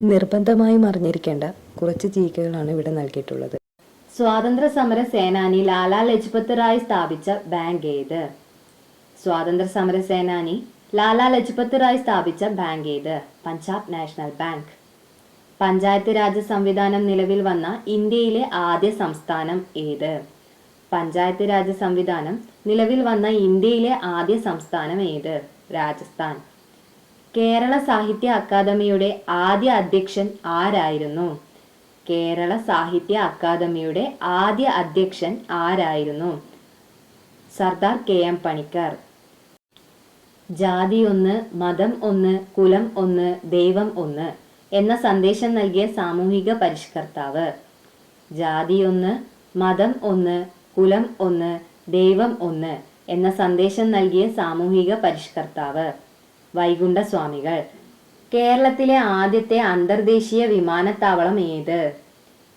നിർബന്ധമായും അറിഞ്ഞിരിക്കേണ്ട കുറച്ച് ജീകകളാണ് ഇവിടെ നൽകിയിട്ടുള്ളത്. സ്വാതന്ത്ര്യ സമര സേനാനി ലാലാ ലജ്പത് റായ് സ്ഥാപിച്ച ബാങ്ക് ഏത്? സ്വാതന്ത്ര്യ സമര സേനാനി ലാലാ ലജ്പത് റായ് സ്ഥാപിച്ച ബാങ്ക് ഏത്? Punjab National Bank. പഞ്ചായത്ത് രാജ് സംവിധാനം നിലവിൽ വന്ന ഇന്ത്യയിലെ ആദ്യ സംസ്ഥാനം ഏത്? പഞ്ചായത്ത് രാജ് സംവിധാനം നിലവിൽ വന്ന ഇന്ത്യയിലെ ആദ്യ സംസ്ഥാനം ഏത്? രാജസ്ഥാൻ. കേരള സാഹിത്യ അക്കാദമിയുടെ ആദ്യ അധ്യക്ഷൻ ആരായിരുന്നു? കേരള സാഹിത്യ അക്കാദമിയുടെ ആദ്യ അധ്യക്ഷൻ ആരായിരുന്നു? സർദാർ KM പണിക്കർ. ജാതി ഒന്ന്, മതം ഒന്ന്, കുലം ഒന്ന്, ദൈവം ഒന്ന് എന്ന സന്ദേശം നൽകിയ സാമൂഹിക പരിഷ്കർത്താവ്? ജാതി ഒന്ന്, മതം ഒന്ന്, കുലം ഒന്ന്, ദൈവം ഒന്ന് എന്ന സന്ദേശം നൽകിയ സാമൂഹിക പരിഷ്കർത്താവ്? വൈകുണ്ഠസ്വാമികൾ. കേരളത്തിലെ ആദ്യത്തെ അന്തർദേശീയ വിമാനത്താവളം ഏത്?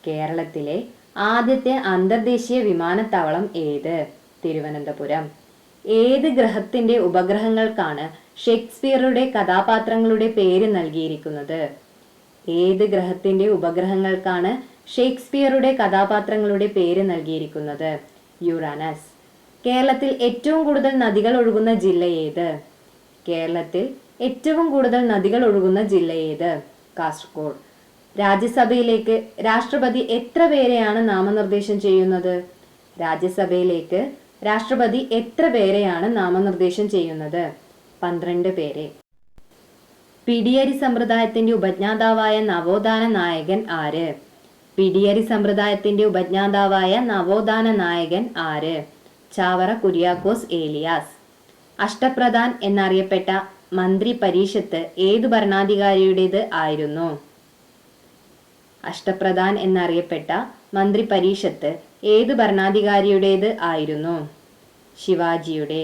കേരളത്തിലെ ആദ്യത്തെ അന്തർദേശീയ വിമാനത്താവളം ഏത്? തിരുവനന്തപുരം. ഏത് ഗ്രഹത്തിന്റെ ഉപഗ്രഹങ്ങൾക്കാണ് ഷേക്സ്പിയറുടെ കഥാപാത്രങ്ങളുടെ പേര് നൽകിയിരിക്കുന്നത്? ഏത് ഗ്രഹത്തിന്റെ ഉപഗ്രഹങ്ങൾക്കാണ് ഷേക്സ്പിയറുടെ കഥാപാത്രങ്ങളുടെ പേര് നൽകിയിരിക്കുന്നത്? യുറാനസ്. കേരളത്തിൽ ഏറ്റവും കൂടുതൽ നദികൾ ഒഴുകുന്ന ജില്ല ഏത്? കേരളത്തിൽ ഏറ്റവും കൂടുതൽ നദികൾ ഒഴുകുന്ന ജില്ല ഏത്? കാസർഗോഡ്. രാജ്യസഭയിലേക്ക് രാഷ്ട്രപതി എത്ര പേരെയാണ് നാമനിർദ്ദേശം ചെയ്യുന്നത്? രാജ്യസഭയിലേക്ക് രാഷ്ട്രപതി എത്ര പേരെയാണ് നാമനിർദ്ദേശം ചെയ്യുന്നത്? 12 പേരെ. പിടിയരി സമ്പ്രദായത്തിന്റെ ഉപജ്ഞാതാവായ നവോത്ഥാന നായകൻ ആര്? പിടിയരി സമ്പ്രദായത്തിന്റെ ഉപജ്ഞാതാവായ നവോത്ഥാന നായകൻ ആര്? ചാവറ കുര്യാക്കോസ് ഏലിയാസ്. അഷ്ടപ്രധാൻ എന്നറിയപ്പെട്ട മന്ത്രി പരിഷത്ത് ഏതു ഭരണാധികാരിയുടേത് ആയിരുന്നു? അഷ്ടപ്രധാൻ എന്നറിയപ്പെട്ട മന്ത്രി പരിഷത്ത് ഏതു ഭരണാധികാരിയുടേത് ആയിരുന്നു? ശിവാജിയുടെ.